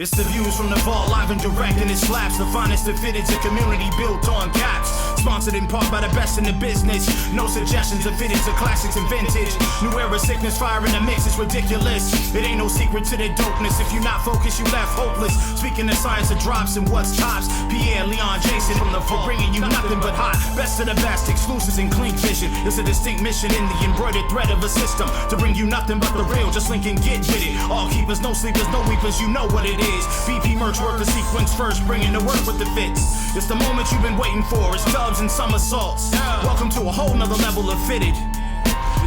It's the views from the vault, live and direct, and it slaps. The finest of fitteds, a community built on caps. Sponsored in part by the best in the business. No suggestions of fitteds, of classics and vintage. New era sickness, fire in the mix, it's ridiculous. It ain't no secret to the dopeness. If you not focused, you left hopeless. Speaking of science of drops and what's tops. Pierre, Leon, Jason from the for bringing you nothing but hot. Best of the best, exclusives and clean vision. It's a distinct mission in the embroidered thread of a system. To bring you nothing but the real, just link and get with it. All keepers, no sleepers, no weepers, you know what it is. BP Mercs work the sequence first, bringing the work with the fits. It's the moment you've been waiting for. It's dubs and somersaults. Welcome to a whole nother level of fitted.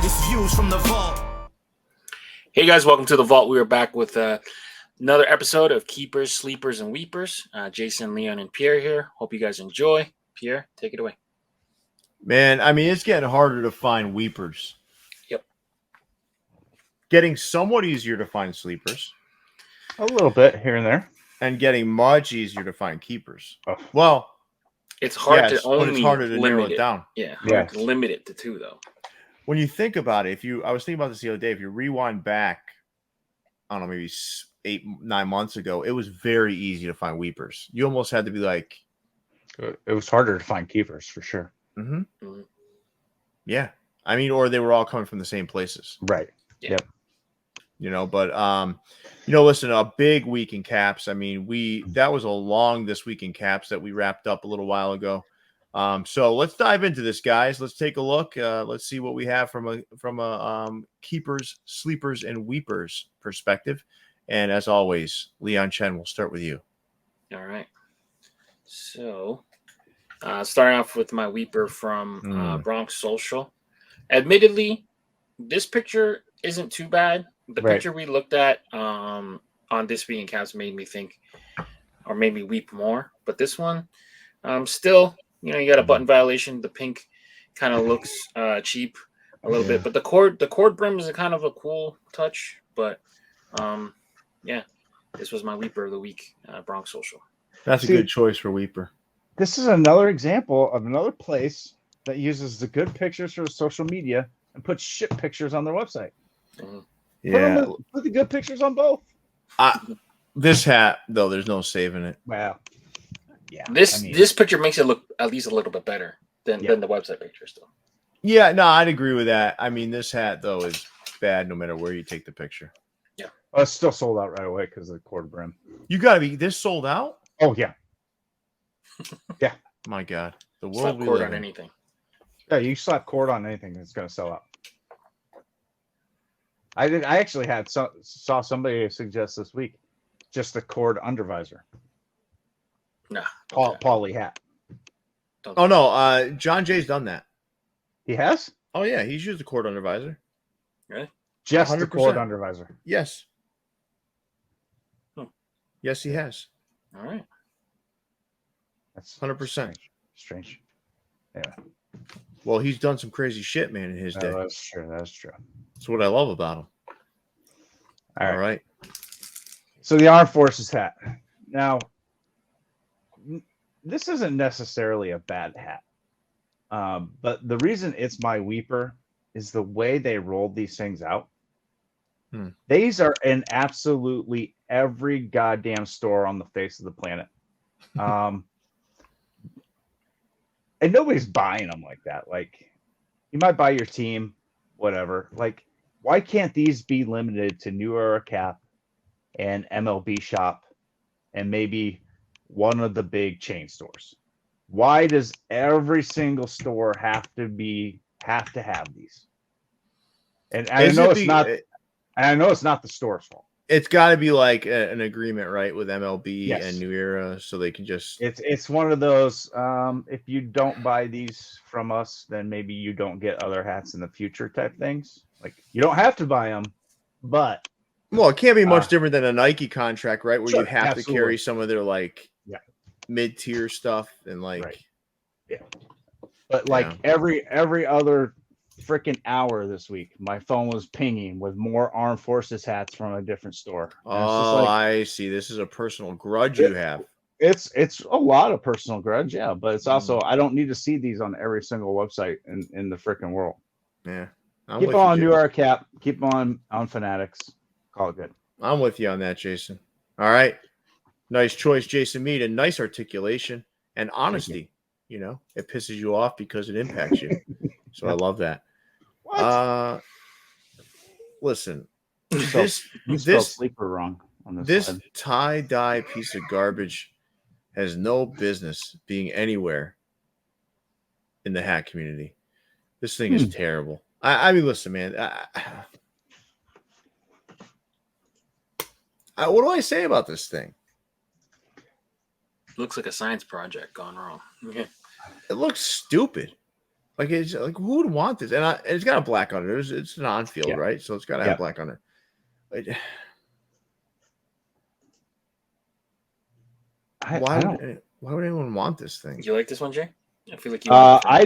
It's views from the vault. Hey guys, welcome to the vault. We are back with another episode of Keepers, Sleepers, and Weepers. Jason, Leon, and Pierre here. Hope you guys enjoy. Pierre, take it away. Man, I mean, it's getting harder to find weepers. Yep. Getting somewhat easier to find sleepers. A little bit here and there. And getting much easier to find keepers. Oh. Well, it's hard to only but it's harder to narrow it down. Yeah, hard to limit it to two, though. When you think about it, I was thinking about this the other day. If you rewind back, I don't know, maybe 8-9 months ago, it was very easy to find weepers. You almost had to be like... It was harder to find keepers, for sure. Mm-hmm. Mm-hmm. Yeah. I mean, or they were all coming from the same places. Right. Yeah. Yep. You know, but listen, a big week in caps. I mean, that was a long this week in caps that we wrapped up a little while ago. So let's dive into this, guys. Let's take a look. Let's see what we have from a keepers, sleepers, and weepers perspective. And as always, Leon Chen, we'll start with you. All right. So, starting off with my weeper from Bronx Social. Admittedly, this picture isn't too bad. The picture we looked at on This Week in Caps made me think, or made me weep more. But this one, still, you got a button violation. The pink kind of looks cheap a little bit, but the cord brim is a kind of a cool touch. But this was my weeper of the week, Bronx Social. That's a good choice for weeper. This is another example of another place that uses the good pictures for social media and puts shit pictures on their website. Mm-hmm. Yeah, put the good pictures on both. This hat though, there's no saving it. Wow. Yeah. This picture makes it look at least a little bit better than the website picture still. Yeah, no, I'd agree with that. I mean, this hat though is bad no matter where you take the picture. Yeah. It's still sold out right away because of the cord brim. You gotta be this sold out? Oh yeah. Yeah. My God. The world Slap we cord live on in. anything. Yeah, you slap cord on anything, it's gonna sell out. I actually saw somebody suggest this week just the cord undervisor. No. Paulie hat. Oh no, John Jay's done that. He has? Oh yeah, he's used the cord undervisor. Really? Just 100%. the cord undervisor. Yes. Hmm. Yes, he has. All right. That's 100%. Strange. Yeah. Well, he's done some crazy shit, man, in his day. That's true. That's true. That's what I love about him. All right. So the Armed Forces hat. Now, this isn't necessarily a bad hat. But the reason it's my weeper is the way they rolled these things out. These are in absolutely every goddamn store on the face of the planet. And nobody's buying them like that. Like, you might buy your team, whatever. Like, why can't these be limited to New Era Cap and MLB Shop and maybe one of the big chain stores? Why does every single store have to have these? And I know it's not. And I know it's not the store's fault. It's got to be like an agreement, right, with MLB Yes. and New Era, so they can just. It's one of those. If you don't buy these from us, then maybe you don't get other hats in the future type things. Like, you don't have to buy them, but Well, it can't be much different than a Nike contract, right, where Sure, you have absolutely. to carry some of their like Yeah. mid-tier stuff and like. Right. Yeah. But like every other freaking hour this week, my phone was pinging with more Armed Forces hats from a different store. And it's just like, I see. This is a personal grudge you have. it's a lot of personal grudge, yeah, but it's also I don't need to see these on every single website in the freaking world. Yeah. Keep them on New Era Cap, keep them on Fanatics, call it good. I'm with you on that, Jason. All right. Nice choice, Jason Mead, and nice articulation and honesty. You know, it pisses you off because it impacts you. So I love that. What? Listen, You spelled sleeper wrong on this slide. tie-dye piece of garbage has no business being anywhere in the hat community. This thing is terrible. I mean, listen, man. What do I say about this thing? Looks like a science project gone wrong. Yeah. It looks stupid. Like it's like who would want this? And it's got a black under it. It's an on-field, right? So it's got to have black under. Why would anyone want this thing? You like this one, Jay? I feel like I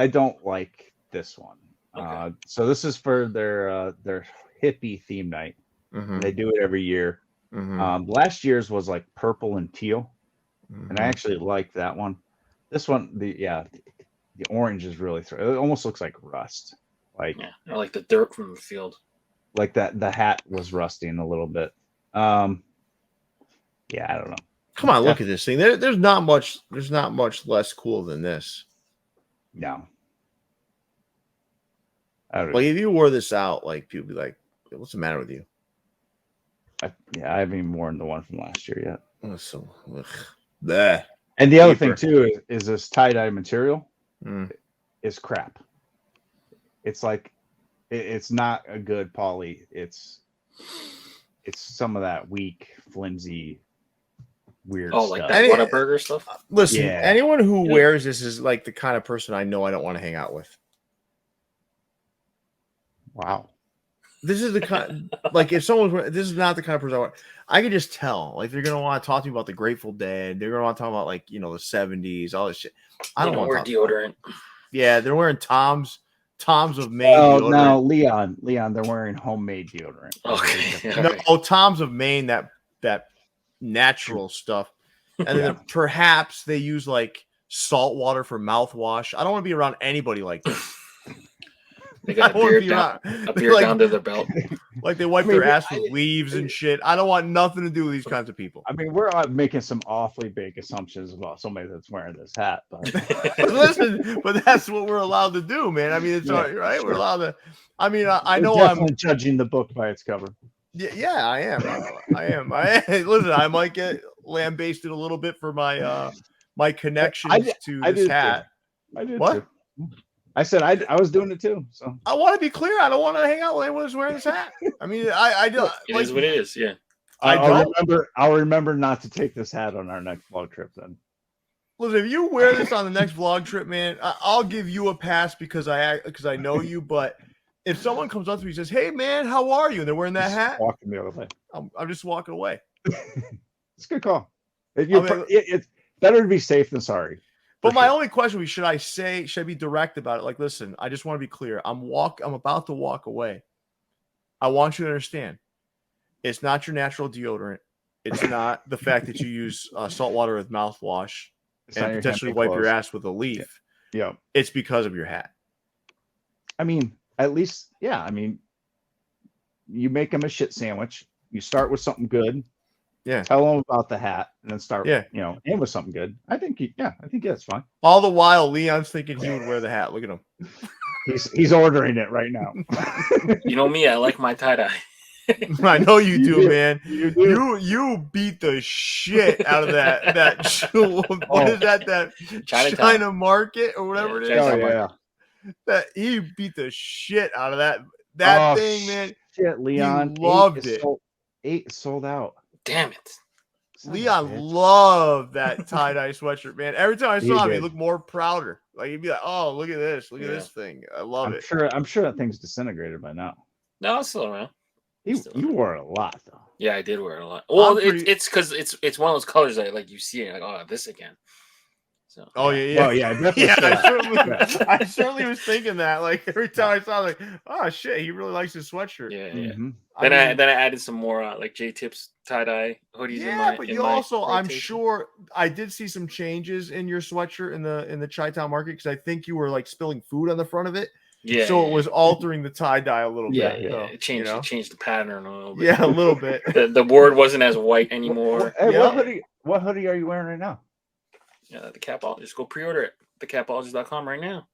don't like this one. Okay. So this is for their hippie theme night. Mm-hmm. They do it every year. Mm-hmm. Last year's was like purple and teal, and I actually liked that one. This one, the orange is really it almost looks like rust. Like I like the dirt from the field. Like that the hat was rusting a little bit. I don't know. Come on, look at this thing. There's not much less cool than this. No. Like if you wore this out, like people would be like, "What's the matter with you?" I haven't even worn the one from last year yet. Oh, so, bleh. And the other thing too is this tie-dye material is crap. It's like it's not a good poly. It's some of that weak, flimsy, weird stuff. Like that Whataburger stuff? Listen, anyone who wears this is like the kind of person I know I don't want to hang out with. Wow. This is the kind, like if someone's, this is not the kind of person I want. I can just tell, like they're gonna want to talk to me about the Grateful Dead. They're gonna want to talk about like the 70s, all this shit. I don't want to wear deodorant. Yeah, they're wearing Tom's of Maine. Oh no, Leon, they're wearing homemade deodorant. Okay. No, Tom's of Maine, that natural stuff, and then perhaps they use like salt water for mouthwash. I don't want to be around anybody like that. They got a beard down to their belt. Like they wipe their ass with leaves and shit. I don't want nothing to do with these kinds of people. I mean, we're making some awfully big assumptions about somebody that's wearing this hat. But listen, but that's what we're allowed to do, man. I mean, it's all right. Sure. We're allowed to. I mean, I know I'm judging the book by its cover. Yeah, I am. Listen, I might get lambasted a little bit for my my connections to this hat. I did what? Too. I said I was doing it too. So I want to be clear. I don't want to hang out with anyone who's wearing this hat. I mean, I do. It is what it is. Yeah. I'll remember not to take this hat on our next vlog trip. Then. Listen, if you wear this on the next vlog trip, man, I'll give you a pass because I know you. But if someone comes up to me and says, "Hey, man, how are you?" and they're wearing that hat, walking the other way. I'm just walking away. It's a good call. It's better to be safe than sorry. But my only question was, should I be direct about it? Like, listen, I just want to be clear. I'm about to walk away. I want you to understand. It's not your natural deodorant. It's not the fact that you use salt water with mouthwash and potentially wipe your ass with a leaf. Yeah. It's because of your hat. I mean, at least, I mean, you make them a shit sandwich. You start with something good. Yeah. Tell them about the hat and then start, and with something good. I think that's fine. All the while, Leon's thinking he would wear the hat. Look at him. He's ordering it right now. You know me, I like my tie-dye. I know you do, man. You beat the shit out of that. What is that? That China Market or whatever it is. Oh yeah. That he beat the shit out of that thing, man. Shit, Leon loved it. Sold out. Damn it. Leon loved that tie-dye sweatshirt, man. Every time I saw him, he looked more prouder. Like he'd be like, "Oh, look at this! Look at this thing! I love it." I'm sure that thing's disintegrated by now. No, it's still around. You wore it a lot though. Yeah, I did wear it a lot. Well, it's because it's one of those colors that like you see it like, oh, this again. So. Oh yeah. Oh yeah, definitely. I certainly was thinking that. Like every time I saw, it, like, oh shit, he really likes his sweatshirt. Yeah. Mm-hmm. Then I added some more like J Tips tie-dye hoodies. Yeah, but you also, I'm sure I did see some changes in your sweatshirt in the Chi-Town market because I think you were like spilling food on the front of it. Yeah. So it was altering the tie-dye a little Yeah, bit. yeah. So, It changed. It changed the pattern a little bit. Yeah, a little bit. The board wasn't as white anymore. Hey, Yeah. what hoodie are you wearing right now? Yeah, the Capologist. Go pre-order it. Thecapologist.com right now.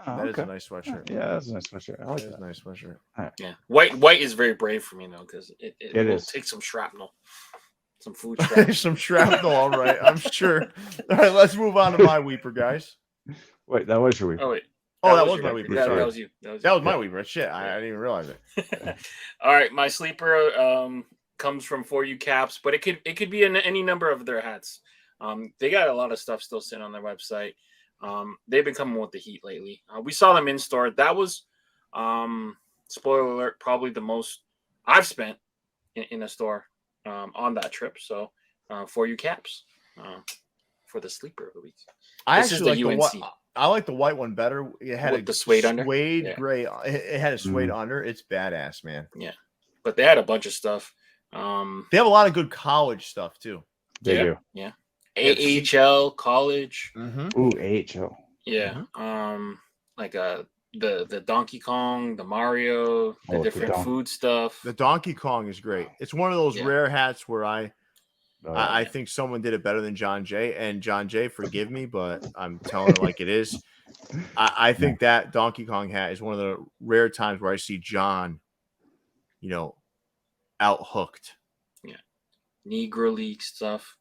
Oh, That is a nice sweatshirt. Yeah, that's a nice sweatshirt. I like That is that. a nice sweatshirt. Yeah, white is very brave for me though, because it will is. take some shrapnel, some food shrapnel. Some shrapnel, all right. I'm sure. All right, let's move on to my weeper, guys. Wait, that was your weeper. Oh wait. Oh, that was your my weeper. That, Sorry. that was you. That was my weeper. Shit, I didn't even realize it. All right, my sleeper comes from For You Caps, but it could be in any number of their hats. They got a lot of stuff still sitting on their website. They've been coming with the heat lately. We saw them in store. That was, spoiler alert, probably the most I've spent in a store on that trip. So, For You Caps for the sleeper of the week. I This is actually the like UNC. I like the white one better. It had With the suede under? suede Yeah. gray. It had a suede under. It's badass, man. Yeah, but they had a bunch of stuff. They have a lot of good college stuff too. They do. Yeah. AHL college. Mm-hmm. Ooh, AHL. Yeah. Like the Donkey Kong, the Mario, the the different food stuff. The Donkey Kong is great. It's one of those rare hats where I think someone did it better than John Jay. And John Jay, forgive me, but I'm telling it like it is. I think that Donkey Kong hat is one of the rare times where I see John, out hooked. Yeah. Negro League stuff.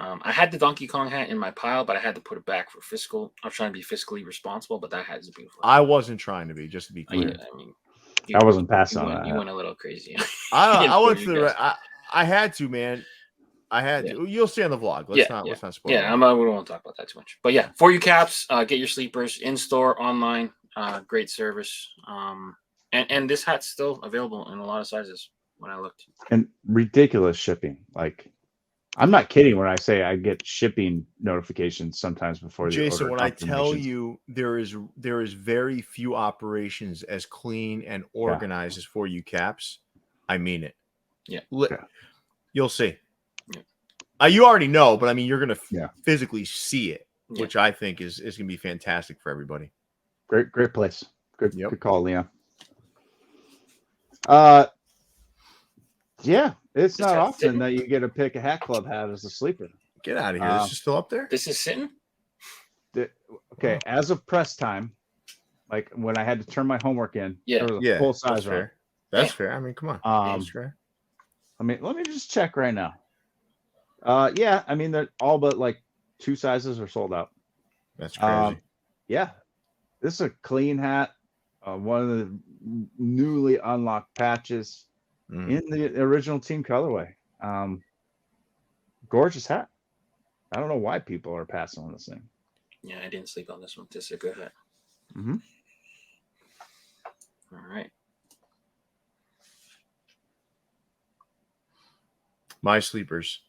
I had the Donkey Kong hat in my pile, but I had to put it back for fiscal. I'm trying to be fiscally responsible, but that hat is beautiful. I wasn't trying to be, just to be clear. I mean, I wasn't passing on that. You went a little crazy. I went to the. I had to, man. I had to. You'll see on the vlog. Let's not spoil. Yeah, we don't want to talk about that too much. But yeah, For You Caps, get your sleepers in store, online. Great service. And this hat's still available in a lot of sizes when I looked. And ridiculous shipping. Like, I'm not kidding when I say I get shipping notifications sometimes before the Jason, order when I tell confirmations. you there is very few operations as clean and organized as For You Caps, I mean it. Yeah. You'll see. Yeah. You already know, but I mean, you're going to physically see it, Yeah. which I think is going to be fantastic for everybody. Great place. Good call, Leon. Yeah, it's not often that you get to pick a Hat Club hat as a sleeper. Get out of here. This is still up there? This is sitting? Okay, as of press time, like when I had to turn my homework in, Yeah. there was a full size that's run. fair. That's fair. I mean, come on. That's fair. Let me just check right now. Yeah, I mean, they're all but like 2 sizes are sold out. That's crazy. Yeah, this is a clean hat. One of the newly unlocked patches in the original team colorway. Gorgeous hat. I don't know why people are passing on this thing. Yeah, I didn't sleep on this one. This is a good hat. Mm-hmm. All right. My sleepers.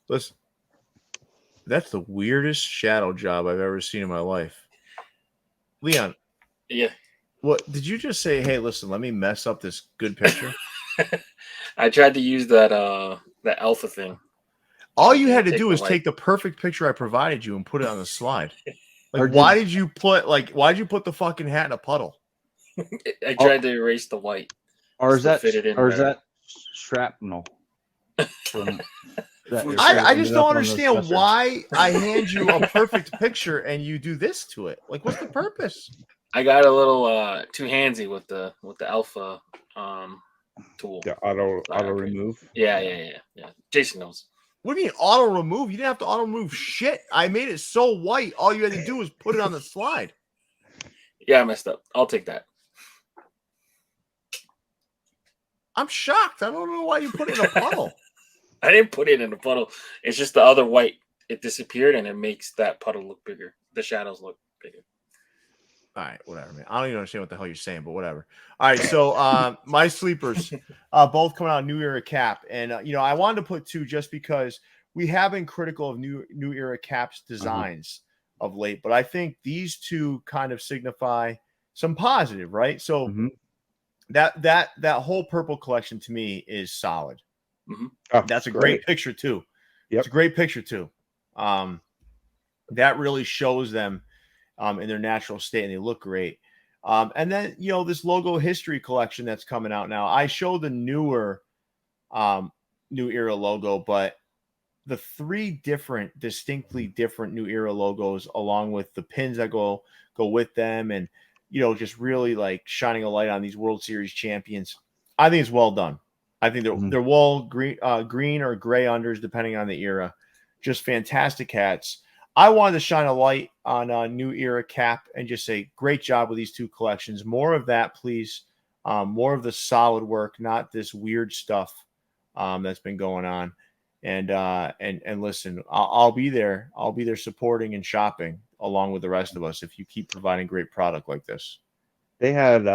Listen, that's the weirdest shadow job I've ever seen in my life. Leon. Yeah. What did you just say? Hey, listen, let me mess up this good picture. I tried to use that alpha thing. All you had to do is take the perfect picture I provided you and put it on the slide. Like, why did you put the fucking hat in a puddle? I tried to erase the white. Or is that shrapnel? I just don't understand why I hand you a perfect picture and you do this to it. Like, what's the purpose? I got a little too handsy with the alpha tool. The auto remove. Yeah. Jason knows. What do you mean auto remove? You didn't have to auto remove shit. I made it so white. All you had to do was put it on the slide. Yeah, I messed up. I'll take that. I'm shocked. I don't know why you put it in a puddle. I didn't put it in a puddle. It's just the other white. It disappeared and it makes that puddle look bigger. The shadows look bigger. All right, whatever, man. I don't even understand what the hell you're saying, but whatever. All right, so my sleepers, both coming out New Era Cap, and I wanted to put 2 just because we have been critical of New Era Cap's designs of late, but I think these 2 kind of signify some positive, right? So that whole purple collection to me is solid. Oh, that's a great picture too. Yep. It's a great picture too. That really shows them in their natural state, and they look great. And then, this logo history collection that's coming out now. I show the newer New Era logo, but the 3 distinctly different New Era logos, along with the pins that go with them, and just really like shining a light on these World Series champions. I think it's well done. I think they're wool, green or gray unders, depending on the era. Just fantastic hats. I wanted to shine a light on a New Era cap and just say, great job with these 2 collections. More of that, please. More of the solid work, not this weird stuff that's been going on. And listen, I'll be there. I'll be there supporting and shopping along with the rest of us if you keep providing great product like this. They had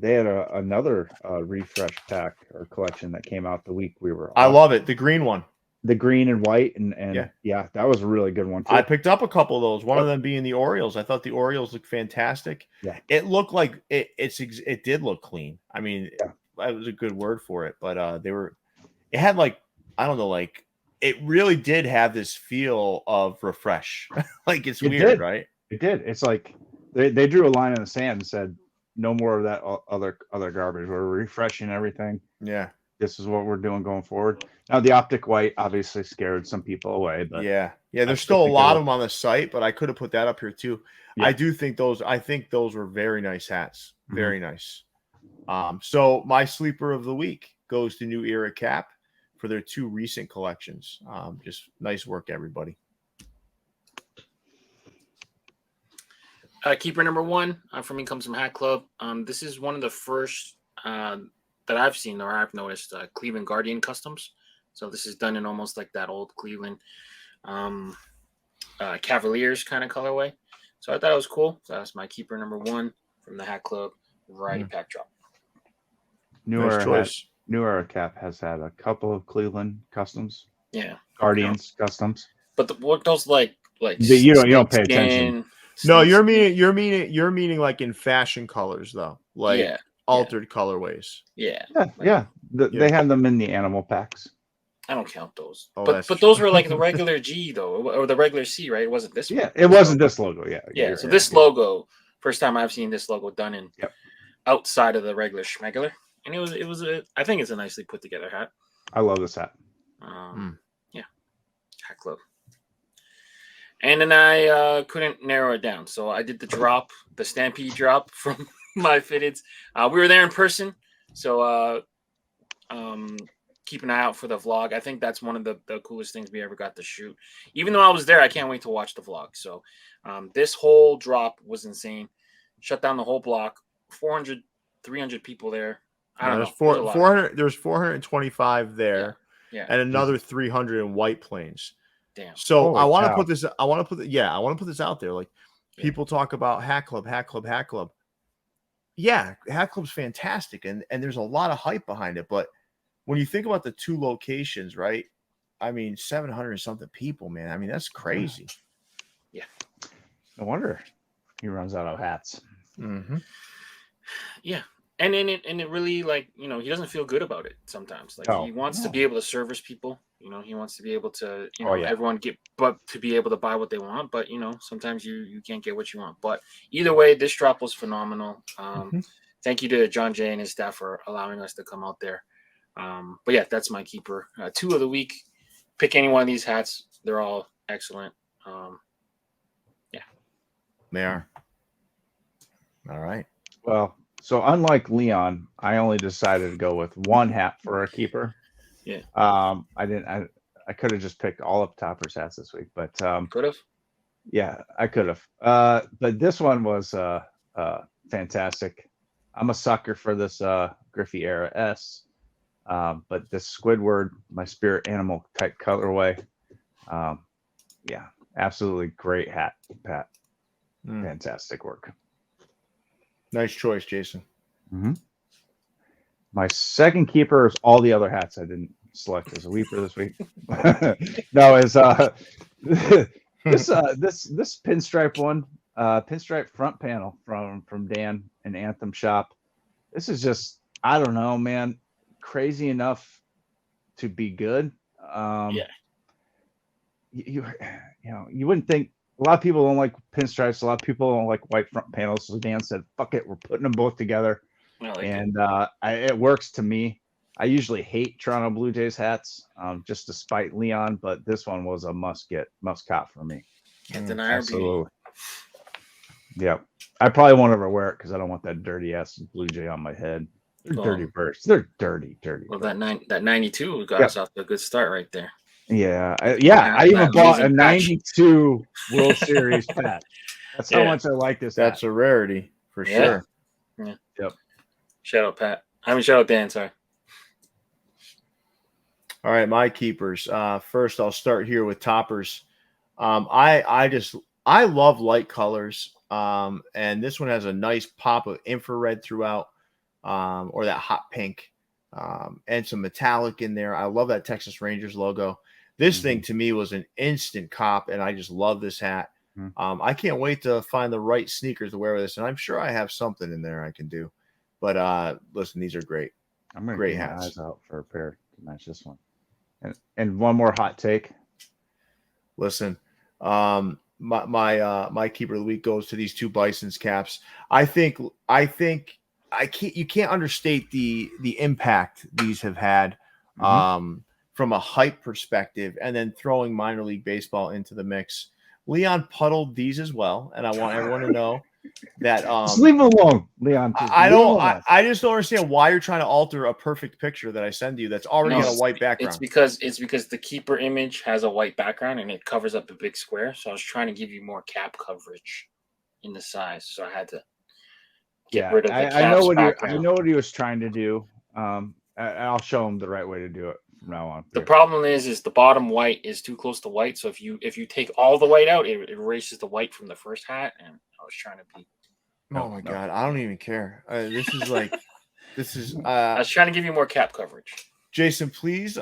another refresh pack or collection that came out the week we were. I love it. The green one. The green and white, and yeah, that was a really good one too. I picked up a couple of those. One of them being the Orioles. I thought the Orioles looked fantastic. Yeah, it looked like it did look clean. I mean, that was a good word for it. But it had like, I don't know, like it really did have this feel of refresh. Like it's weird, right? It did. It's like they drew a line in the sand and said, no more of that other garbage. We're refreshing everything. Yeah. This is what we're doing going forward. Now, the optic white obviously scared some people away, but yeah, there's still a lot of them on the site, but I could have put that up here too. Yeah. I think those were very nice hats, very nice. So my sleeper of the week goes to New Era Cap for their 2 recent collections. Just nice work, everybody. Keeper number 1 for me comes from Hat Club. This is one of the first that I've seen or I've noticed Cleveland Guardian customs. So this is done in almost like that old Cleveland Cavaliers kind of colorway. So I thought it was cool. So that's my keeper number 1 from the Hat Club variety pack drop. New Era Cap has had a couple of Cleveland customs. Yeah, Guardians customs. But what those like you don't pay attention. No, you're meaning like in fashion colors though, like altered colorways. Yeah. They had them in the animal packs. I don't count those. But those were like the regular G though, or the regular C, right? It wasn't this one. Yeah, it wasn't this logo. Yeah. So this logo, first time I've seen this logo done in outside of the regular schmegular. And it was I think it's a nicely put together hat. I love this hat. Yeah. Hat Club. And then I couldn't narrow it down. So I did the stampede drop from my fitteds. We were there in person. So keep an eye out for the vlog. I think that's one of the coolest things we ever got to shoot. Even though I was there, I can't wait to watch the vlog. So this whole drop was insane. Shut down the whole block. 400, 300 people there. I don't know. 400. There's 425 there. Yeah. And another 300 in White Plains. Damn. So I want to put this. I want to put this out there. Like people talk about Hat Club. Yeah, Hat Club's fantastic, and there's a lot of hype behind it. But when you think about the 2 locations, right? I mean, 700 and something people, man. I mean, that's crazy. Yeah. No wonder he runs out of hats. Mm-hmm. Yeah. And it really, like, he doesn't feel good about it sometimes. Like he wants to be able to service people. He wants to be able to, everyone to be able to buy what they want. But, sometimes you can't get what you want. But either way, this drop was phenomenal. Thank you to John Jay and his staff for allowing us to come out there. But yeah, that's my keeper. 2 of the week. Pick any one of these hats. They're all excellent. Yeah. They are. All right. Well, so unlike Leon, I only decided to go with 1 hat for a keeper. Yeah. I could have just picked all of Topper's hats this week, but could have. Yeah, I could have. But this one was fantastic. I'm a sucker for this Griffey era S. But this Squidward, my spirit animal type colorway. Yeah, absolutely great hat, Pat. Fantastic work. Nice choice, Jason. Mm-hmm. My second keeper is all the other hats I didn't select as a weeper this week. No, is this pinstripe one, pinstripe front panel from Dan and Anthem Shop. This is just, I don't know, man, crazy enough to be good. You wouldn't think A lot of people don't like pinstripes. A lot of people don't like white front panels. So Dan said, "Fuck it, we're putting them both together," and it works to me. I usually hate Toronto Blue Jays hats, just to spite Leon, but this one was a must cop for me. Can't deny our beauty. Yeah, I probably won't ever wear it because I don't want that dirty ass Blue Jay on my head. They're dirty birds. They're dirty. Well, that 92 got us off to a good start right there. Yeah, I even bought a 92 World Series patch. That's how much I like this. That's a rarity for sure. Yeah. Yep. Shout out Pat. Shout out Dan. Sorry. All right, my keepers. First, I'll start here with toppers. I love light colors, and this one has a nice pop of infrared throughout, or that hot pink, and some metallic in there. I love that Texas Rangers logo. This thing to me was an instant cop, and I just love this hat. I can't wait to find the right sneakers to wear with this, and I'm sure I have something in there I can do. But listen, these are great. I'm gonna great keep hats. my eyes out for a pair to match this one. And one more hot take. Listen, my keeper of the week goes to these two Bison's caps. I think you can't understate the impact these have had from a hype perspective, and then throwing minor league baseball into the mix. Leon puddled these as well, and I want everyone to know that just leave them alone, Leon. I just don't understand why you're trying to alter a perfect picture that I send you that's already on a white background. It's because the keeper image has a white background and it covers up a big square. So I was trying to give you more cap coverage in the size. So I had to get rid of the caps. I know what he was trying to do. I'll show him the right way to do it from now on. The problem is the bottom white is too close to white. So if you take all the white out, it erases the white from the first hat. And I was trying to be. Oh my God, I don't even care. This is like, I was trying to give you more cap coverage. Jason, please.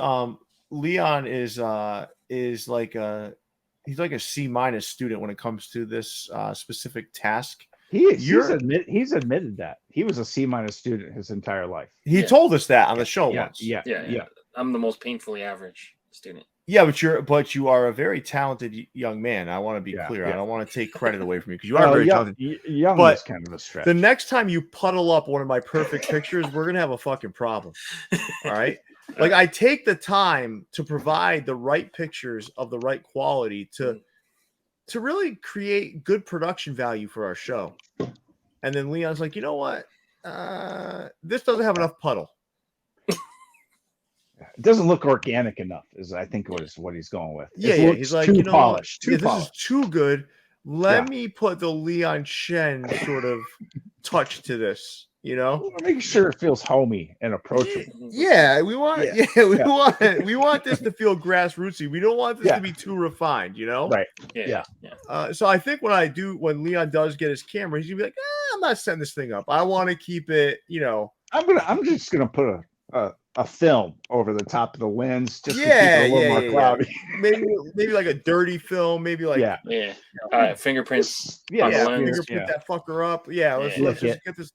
Leon is like he's like a C- student when it comes to this specific task. He's admitted that he was a C- student his entire life. He told us that on the show once. Yeah. I'm the most painfully average student. Yeah, but you are a very talented young man. I want to be clear. I don't want to take credit away from you because you are very talented. Young is kind of a stretch. The next time you puddle up one of my perfect pictures, we're gonna have a fucking problem. All right. Like, I take the time to provide the right pictures of the right quality to really create good production value for our show. And then Leon's like, you know what? This doesn't have enough puddle. It doesn't look organic enough, is I think what he's going with. He's like, too polished. This is too good. Let me put the Leon Chen sort of touch to this. You know, make sure it feels homey and approachable. Yeah, we want this to feel grassrootsy. We don't want this to be too refined. You know, right? Yeah. So I think when Leon does get his camera, he's gonna be like, I'm not setting this thing up. I want to keep it. You know, I'm just gonna put a film over the top of the lens just to keep it a little more cloudy. Maybe like a dirty film. Maybe like All right, fingerprints. Fingerprint that fucker up. Let's just get this.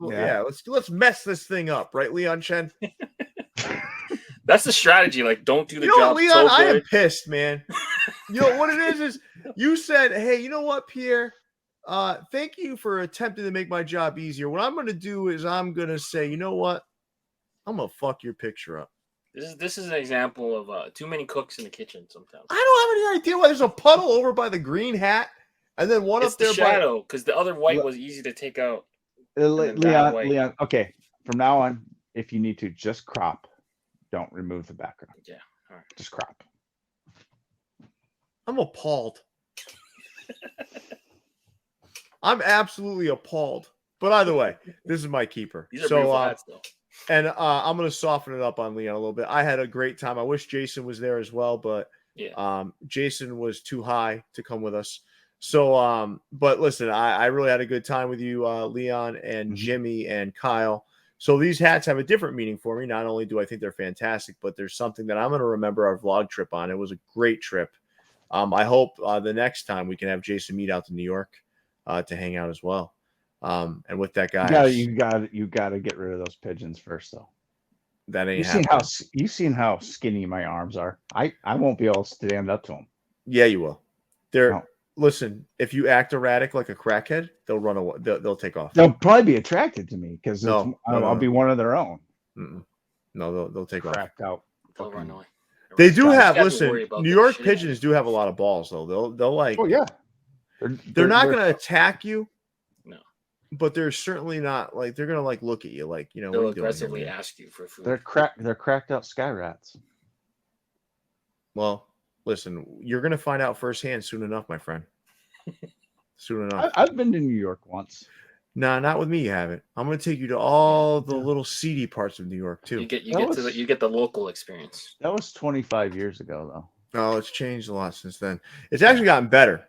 Let's mess this thing up, right, Leon Chen? That's the strategy. Like, don't do the job. Leon, so good. I am pissed, man. You know what it is you said, hey, you know what, Pierre? Thank you for attempting to make my job easier. What I'm going to do is I'm going to say, you know what? I'm gonna fuck your picture up. This is an example of too many cooks in the kitchen sometimes. I don't have any idea why there's a puddle over by the green hat, and then one up there shadow because the other white was easy to take out. Leon, okay. From now on, if you need to, just crop. Don't remove the background. Yeah, all right. Just crop. I'm appalled. I'm absolutely appalled. But either way, this is my keeper. These are beautiful hats, though. And I'm going to soften it up on Leon a little bit. I had a great time. I wish Jason was there as well, but Jason was too high to come with us. So, but listen, I really had a good time with you, Leon and Jimmy and Kyle. So these hats have a different meaning for me. Not only do I think they're fantastic, but there's something that I'm going to remember our vlog trip on. It was a great trip. I hope the next time we can have Jason meet out to New York to hang out as well. And with that, guys, you got to get rid of those pigeons first, though. That ain't you've seen how skinny my arms are. I won't be able to stand up to them. Yeah, you will. listen, if you act erratic like a crackhead, they'll run away. They'll take off. They'll probably be attracted to me because I'll be one of their own. Mm-mm. No, they'll take off. Cracked out. They'll run away. They do have. Gotta Listen, worry about New that York shit. pigeons do have a lot of balls, though. They'll like. Oh yeah. They're not going to attack you. No. But they're certainly not like they're going to like look at you like, you know, They'll what are you doing here, aggressively man? ask you for food. They're cracked out sky rats. Well, listen, you're going to find out firsthand soon enough, my friend. Soon enough. I've been to New York once. No, not with me. You haven't. I'm going to take you to all the little seedy parts of New York too. You get the local experience. That was 25 years ago, though. Oh, it's changed a lot since then. It's actually gotten better.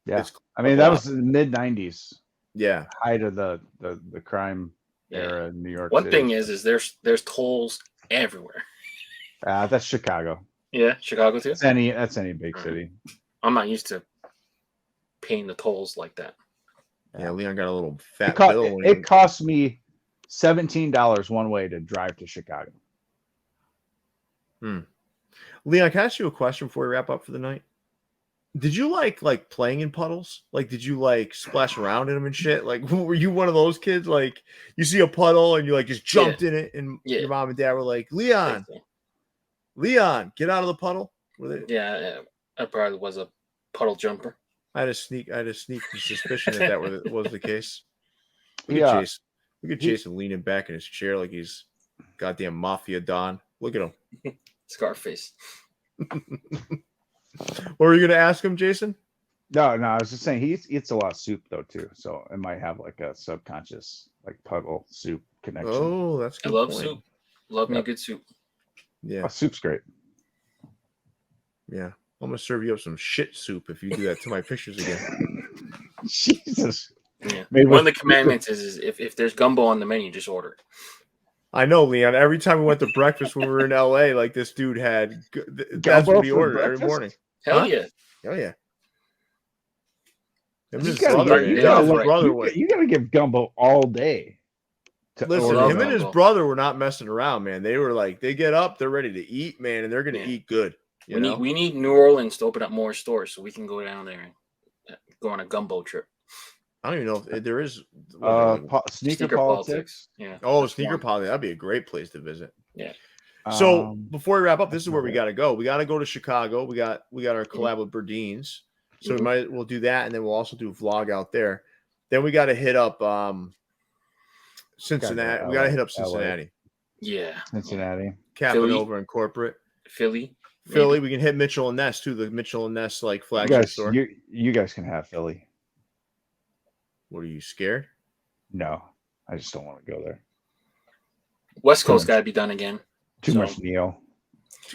Yeah, It's I mean that was in the mid 90s, yeah. height of the crime era in New York. One City. thing is there's tolls everywhere. That's Chicago. Yeah, Chicago too. That's any big city. I'm not used to paying the tolls like that. Yeah, Leon got a little fat It, bill. when it cost me $17 one way to drive to Chicago. Leon, can I ask you a question before we wrap up for the night? Did you like playing in puddles? Like, did you like splash around in them and shit? Like, were you one of those kids? Like, you see a puddle and you like just jumped in it, and your mom and dad were like, Leon, get out of the puddle. Yeah, I probably was a puddle jumper. I had a sneak suspicion that was the case. Look at Jason leaning back in his chair like he's goddamn mafia don. Look at him. Scarface. What were you going to ask him, Jason? No, I was just saying he eats a lot of soup though too, so it might have like a subconscious like puddle soup connection. Oh, that's good. I love point. soup. Love me a good soup. Yeah, Soup's great. yeah. I'm gonna serve you up some shit soup if you do that to my pictures again. Jesus. Yeah. One of the commandments is if there's gumbo on the menu, just order it. I know, Leon. Every time we went to breakfast when we were in LA, like this dude had that's Gumbo what he for ordered breakfast? every morning. Hell yeah. Oh yeah. Him and You his gotta brother, give- you him gotta and his let- brother you were- got- you gotta give gumbo all day. Listen, order him and his gumbo. brother were not messing around, man. They were like, they get up, they're ready to eat, man, and they're gonna eat good. We need New Orleans to open up more stores so we can go down there and go on a gumbo trip. I don't even know if there is Sneaker politics. Yeah. Oh, that's sneaker one. politics. That'd be a great place to visit. Yeah. So before we wrap up, this is where we got to go. We got to go to Chicago. We got our collab with Berdines, so we'll do that, and then we'll also do a vlog out there. Then we got to hit up Cincinnati. We got to hit up Cincinnati. Yeah. Cincinnati. Capping over in corporate. Philly. We can hit Mitchell and Ness too. The Mitchell and Ness like flagship store. You guys can have Philly. What are you scared? No, I just don't want to go there. West Coast got to be done again. Too much Neil.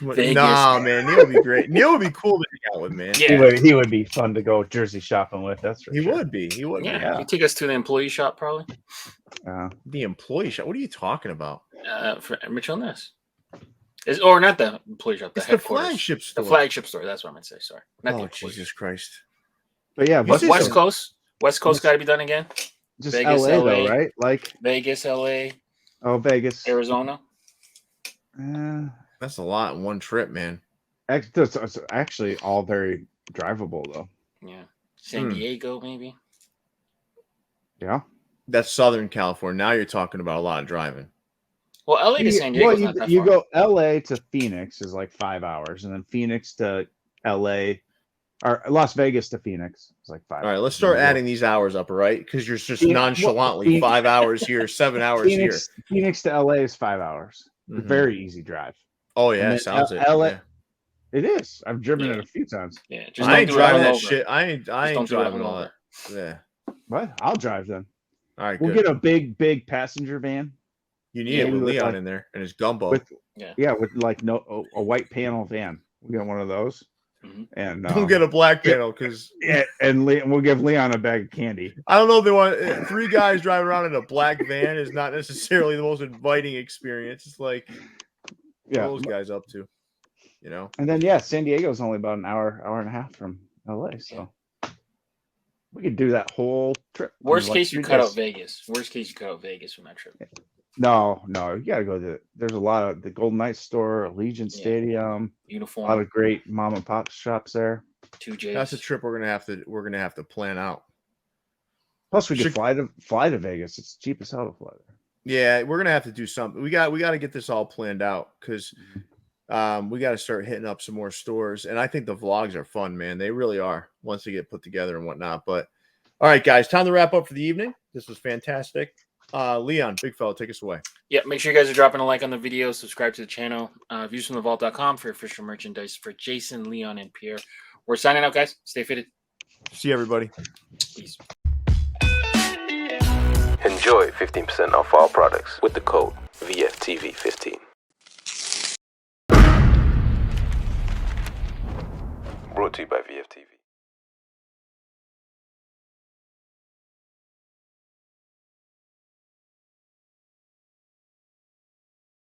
Vegas. Nah, man. Neil would be great. Neil would be cool to hang out with, man. Yeah. He would be fun to go Jersey shopping with. That's for He sure. would be. He would. Yeah. Be. You take us to the employee shop probably. The employee shop. What are you talking about? For Mitchell Ness. Or not the employee shop. It's the headquarters. flagship store. The flagship store. That's what I meant to say. Sorry. Not the Oh, employee. Jesus Christ. But yeah, West Coast. West Coast got to be done again. Just Vegas, LA, LA. though, right? Like Vegas, LA, Vegas, Arizona. That's a lot in one trip, man. It's actually all very drivable though. Yeah. San Diego, maybe. Yeah. That's Southern California. Now you're talking about a lot of driving. Well, LA to San Diego is not that you far. go LA to Phoenix is like 5 hours, and then Phoenix to LA or Las Vegas to Phoenix is like 5 All right, hours. let's start adding these hours up, all right? Because you're just nonchalantly 5 hours here, 7 hours here. Phoenix to LA is 5 hours. Mhm. It's a very easy drive. Oh yeah, And sounds then it. LA Yeah. It is. I've driven it a few times. Yeah. Just I ain't don't do it driving all that over. shit. I ain't don't do it driving all all over. that. Yeah. What? I'll drive then. All right, We'll good. get a big passenger van. You need it with with Leon like- in there and his gumbo. with Yeah. with like a white panel van. We get one of those, Mhm. and Don't get a black panel because and we'll give Leon a bag of candy. I don't know if they want 3 guys driving around in a black van is not necessarily the most inviting experience. It's like what are those guys up to, you know? And then San Diego is only about an hour and a half from LA, so we could do that whole trip. Worst in, like, case, you 3 cut days. out Vegas. Worst case, you cut out Vegas from that trip. No, you gotta go to. There's a lot of the Golden Knights store, Allegiant Stadium, a lot Uniform. of great mom and pop shops there. 2 J's. That's a trip we're gonna have to plan out. Plus, we could fly to Vegas. It's cheap as hell to fly there. Yeah, we're gonna have to do something. We got to get this all planned out because we got to start hitting up some more stores. And I think the vlogs are fun, man. They really are once they get put together and whatnot. But all right, guys, time to wrap up for the evening. This was fantastic. Leon, big fella, take us away. Yeah, make sure you guys are dropping a like on the video, subscribe to the channel, viewsfromthevault.com for official merchandise for Jason, Leon, and Pierre. We're signing out, guys. Stay fitted. See everybody. Peace. Enjoy 15% off all products with the code VFTV15. Brought to you by VFTV.